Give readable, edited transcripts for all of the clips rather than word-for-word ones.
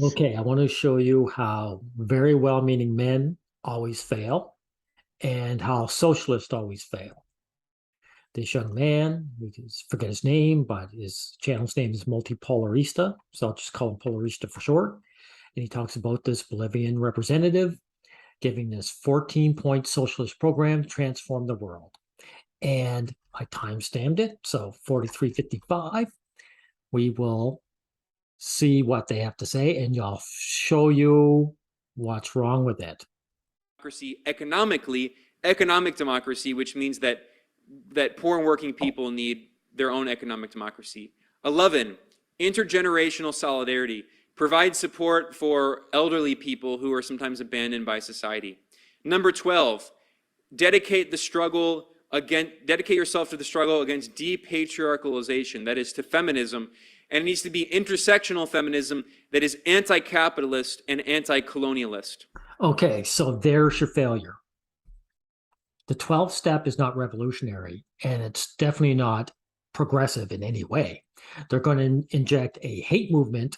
Okay, I want to show you how very well-meaning men always fail and how socialists always fail. This young man, we can forget his name, but his channel's name is Multipolarista, so I'll just call him Polarista for short. And he talks about this Bolivian representative giving this 14-point socialist program to transform the world. And I time-stamped it, so 43:55. We will see what they have to say, and I'll show you what's wrong with it. Democracy economically, economic democracy, which means that poor and working people need their own economic democracy. 11, intergenerational solidarity. Provide support for elderly people who are sometimes abandoned by society. Number 12, dedicate yourself to the struggle against depatriarchalization, that is to feminism, and it needs to be intersectional feminism that is anti-capitalist and anti-colonialist. Okay, so there's your failure. The 12th step is not revolutionary, and it's definitely not progressive in any way. They're going to inject a hate movement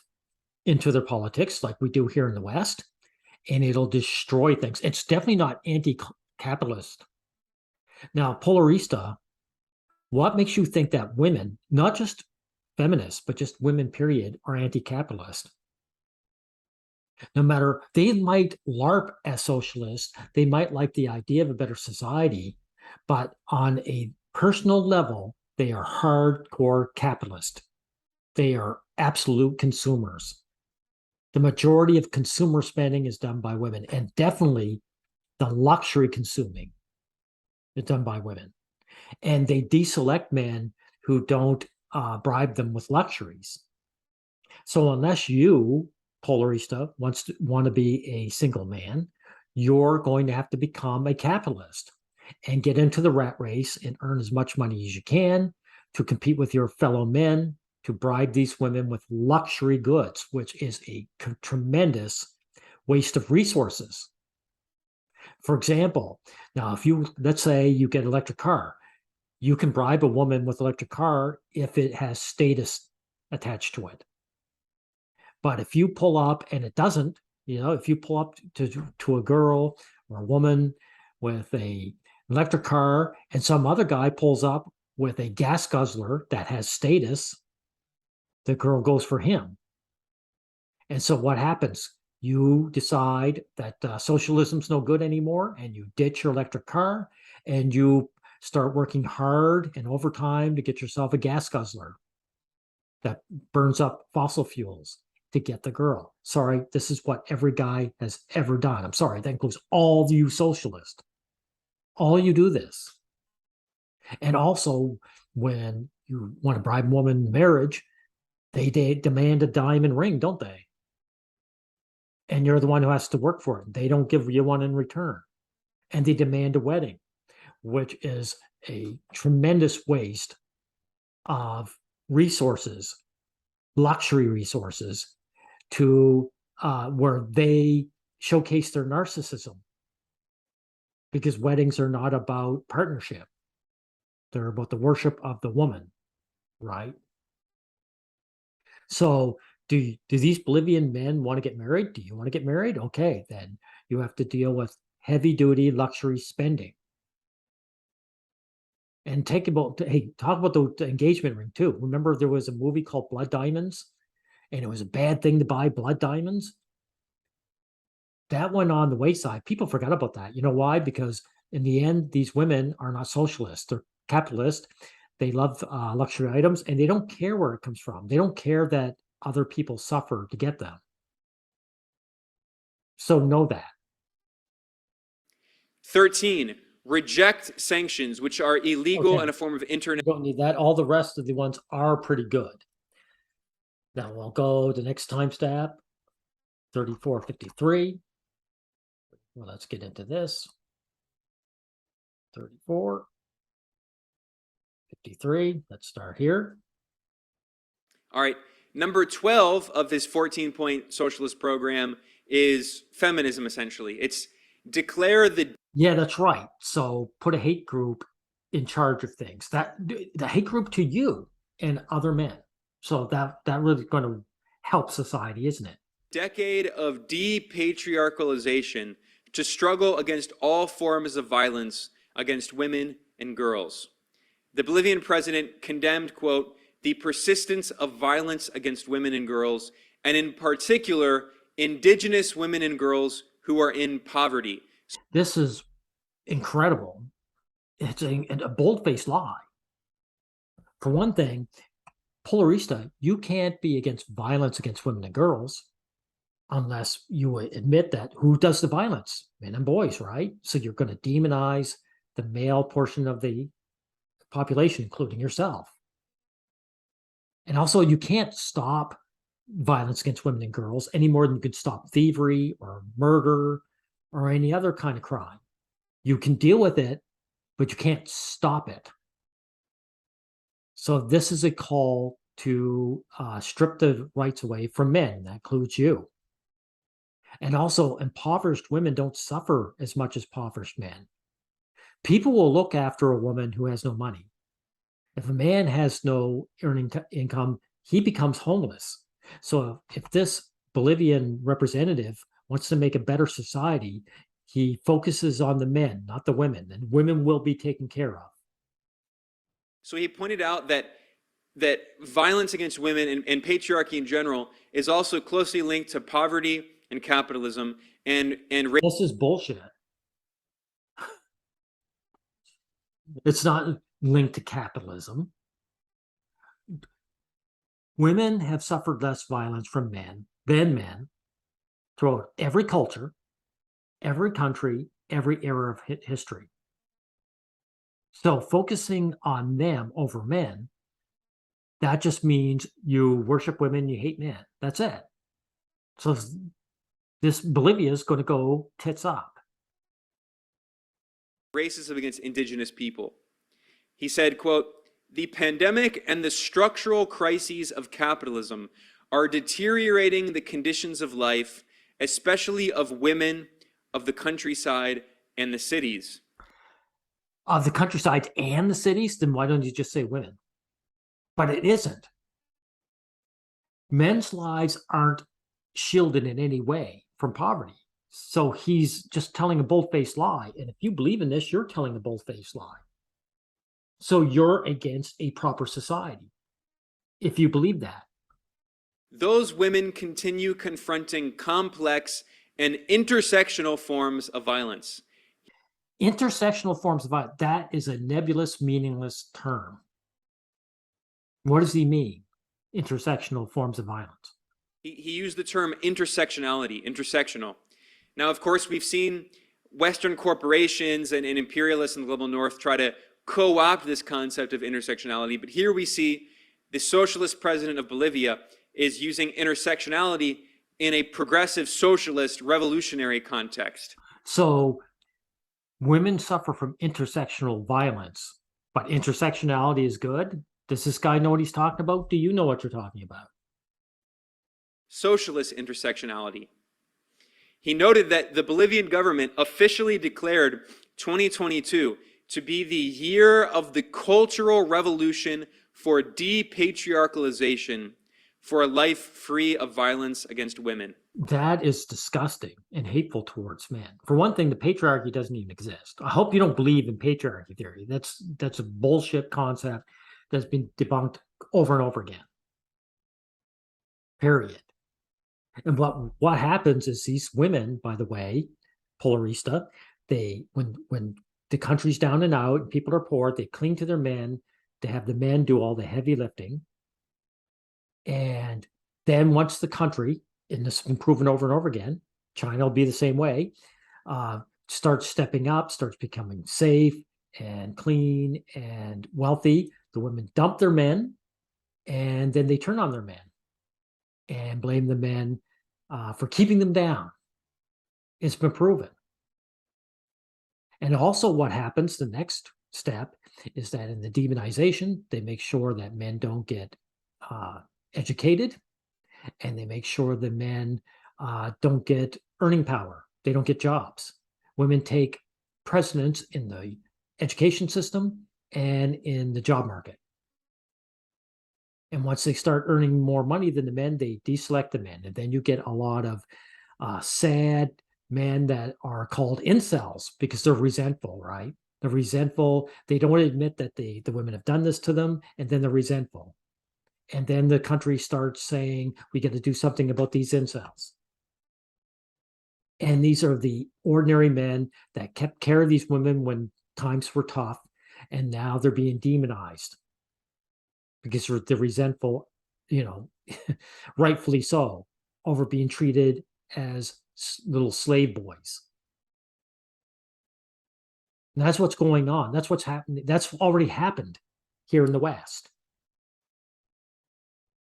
into their politics like we do here in the West, and it'll destroy things. It's definitely not anti-capitalist. Now, Polarista, what makes you think that women, not just feminists, but just women, period, are anti-capitalist? No matter, they might LARP as socialists, they might like the idea of a better society, but on a personal level, they are hardcore capitalist. They are absolute consumers. The majority of consumer spending is done by women, and definitely the luxury consuming is done by women. And they deselect men who don't bribe them with luxuries. So unless you, Polarista, want to be a single man, you're going to have to become a capitalist and get into the rat race and earn as much money as you can to compete with your fellow men, to bribe these women with luxury goods, which is a tremendous waste of resources. For example, now if you, let's say you get an electric car, you can bribe a woman with an electric car if it has status attached to it. But if you pull up and it doesn't, if you pull up to a girl or a woman with an electric car and some other guy pulls up with a gas guzzler that has status, the girl goes for him. And so what happens? You decide that socialism's no good anymore, and you ditch your electric car, and you start working hard and overtime to get yourself a gas guzzler that burns up fossil fuels to get the girl. Sorry, this is what every guy has ever done. I'm sorry, that includes all of you socialists. All you do this. And also, when you want to bribe a woman in marriage, they demand a diamond ring, don't they? And you're the one who has to work for it. They don't give you one in return. And they demand a wedding, which is a tremendous waste of resources, luxury resources, to where they showcase their narcissism. Because weddings are not about partnership. They're about the worship of the woman, right? So do these Bolivian men want to get married? Do you want to get married? Okay, then you have to deal with heavy duty luxury spending. And talk about the engagement ring too. Remember there was a movie called Blood Diamonds, and it was a bad thing to buy blood diamonds? That went on the wayside. People forgot about that. You know why? Because in the end, these women are not socialists. They're capitalist. They love luxury items, and they don't care where it comes from. They don't care that other people suffer to get them. So know that. 13, reject sanctions, which are illegal Okay. and a form of international. Don't need that. All the rest of the ones are pretty good. Now we'll go to the next time step, 34:53. Well, let's get into this. 34:53. Let's start here. All right. Number 12 of this 14-point socialist program is feminism, essentially. It's declare the... Yeah, that's right. So put a hate group in charge of things. That the hate group to you and other men. So that really going to help society, isn't it? decade of depatriarchalization to struggle against all forms of violence against women and girls. The Bolivian president condemned, quote, the persistence of violence against women and girls, and in particular, indigenous women and girls who are in poverty. This is incredible. It's a bold-faced lie. For one thing, Polarista, you can't be against violence against women and girls unless you admit that who does the violence? Men and boys, right? So you're going to demonize the male portion of the population, including yourself. And also, you can't stop violence against women and girls any more than you can stop thievery or murder or any other kind of crime. You can deal with it, but you can't stop it. So this is a call to strip the rights away from men. That includes you. And also, impoverished women don't suffer as much as impoverished men. People will look after a woman who has no money. If a man has no earning income, he becomes homeless. So if this Bolivian representative wants to make a better society, he focuses on the men, not the women, and women will be taken care of. So he pointed out that violence against women and patriarchy in general is also closely linked to poverty and capitalism and this is bullshit. It's not linked to capitalism. Women have suffered less violence from men than men throughout every culture, every country, every era of history. So focusing on them over men, that just means you worship women, you hate men. That's it. So this Bolivia is going to go tits up. Racism against indigenous people. He said, quote, the pandemic and the structural crises of capitalism are deteriorating the conditions of life, especially of women, of the countryside, and the cities. Of the countryside and the cities? Then why don't you just say women? But it isn't. Men's lives aren't shielded in any way from poverty. So he's just telling a bold-faced lie. And if you believe in this, you're telling a bold-faced lie. So you're against a proper society, if you believe that. Those women continue confronting complex and intersectional forms of violence. Intersectional forms of violence, that is a nebulous, meaningless term. What does he mean? Intersectional forms of violence. He used the term intersectionality, intersectional. Now, of course, we've seen Western corporations and imperialists in the global north try to co-opt this concept of intersectionality, but here we see the socialist president of Bolivia is using intersectionality in a progressive socialist revolutionary context. So women suffer from intersectional violence, but intersectionality is good? Does this guy know what he's talking about? Do you know what you're talking about? Socialist intersectionality. He noted that the Bolivian government officially declared 2022 to be the year of the cultural revolution for depatriarchalization, for a life free of violence against women. That is disgusting and hateful towards men. For one thing, the patriarchy doesn't even exist. I hope you don't believe in patriarchy theory. That's a bullshit concept that's been debunked over and over again. Period. And what happens is these women, by the way, Polarista, they when the country's down and out, people are poor, they cling to their men, they have the men do all the heavy lifting. And then once the country, and this has been proven over and over again, China will be the same way, starts stepping up, starts becoming safe and clean and wealthy, the women dump their men, and then they turn on their men and blame the men for keeping them down. It's been proven. And also what happens, the next step, is that in the demonization, they make sure that men don't get educated, and they make sure the men don't get earning power. They don't get jobs. Women take precedence in the education system and in the job market. And once they start earning more money than the men, they deselect the men. And then you get a lot of sad men that are called incels because they're resentful, right? They're resentful. They don't want to admit that the women have done this to them, and then they're resentful. And then the country starts saying, we got to do something about these incels. And these are the ordinary men that kept care of these women when times were tough, and now they're being demonized because they're resentful, you know, rightfully so, over being treated as little slave boys. And that's what's going on. That's what's happening. That's already happened here in the West.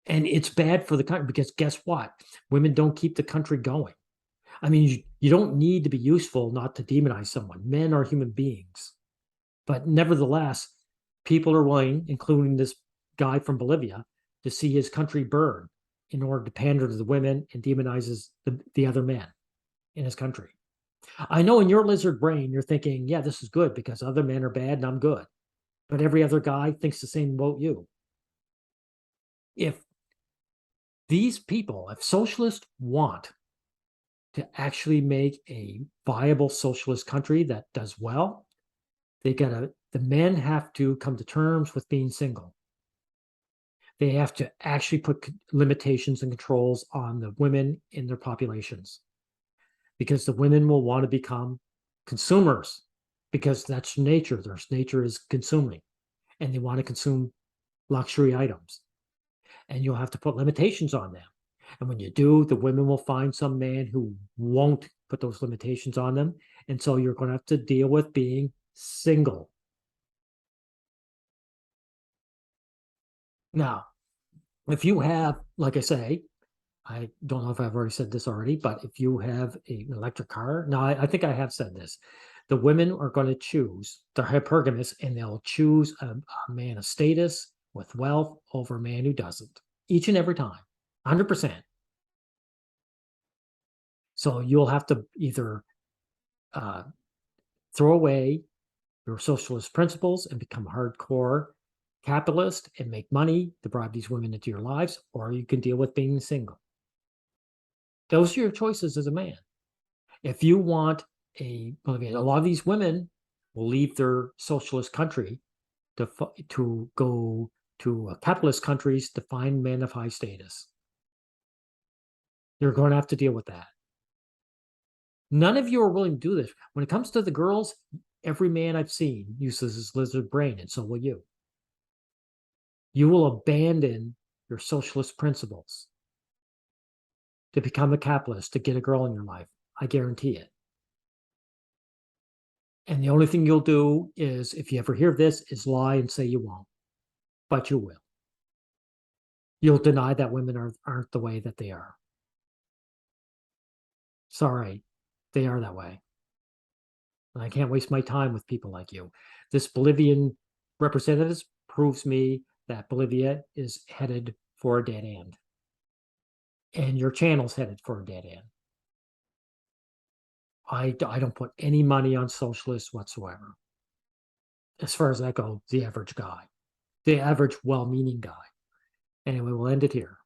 And it's bad for the country because guess what? Women don't keep the country going. I mean, you don't need to be useful not to demonize someone. Men are human beings. But nevertheless, people are willing, including this guy from Bolivia, to see his country burn in order to pander to the women and demonizes the other men in his country. I know in your lizard brain, you're thinking, yeah, this is good because other men are bad and I'm good. But every other guy thinks the same about you. If these people, if socialists want to actually make a viable socialist country that does well, the men have to come to terms with being single. They have to actually put limitations and controls on the women in their populations because the women will want to become consumers because that's nature. Their nature is consuming and they want to consume luxury items. And you'll have to put limitations on them. And when you do, the women will find some man who won't put those limitations on them. And so you're going to have to deal with being single. Now, if you have, like I say, I don't know if I've already said this already, but if you have an electric car, now I think I have said this. The women are going to choose, they're hypergamous, and they'll choose a man of status with wealth over a man who doesn't, each and every time, 100%. So you'll have to either uh, throw away your socialist principles and become hardcore capitalist and make money to bribe these women into your lives, or you can deal with being single. Those are your choices as a man. If you want a lot of these women will leave their socialist country to go to capitalist countries to find men of high status. You're going to have to deal with that. None of you are willing to do this. When it comes to the girls, every man I've seen uses his lizard brain, and so will you. You will abandon your socialist principles to become a capitalist, to get a girl in your life. I guarantee it. And the only thing you'll do is, if you ever hear this, is lie and say you won't. But you will. You'll deny that women aren't the way that they are. Sorry, they are that way. And I can't waste my time with people like you. This Bolivian representative proves me that Bolivia is headed for a dead end. And your channel's headed for a dead end. I don't put any money on socialists whatsoever. As far as that goes, the average guy, the average well-meaning guy. Anyway, we'll end it here.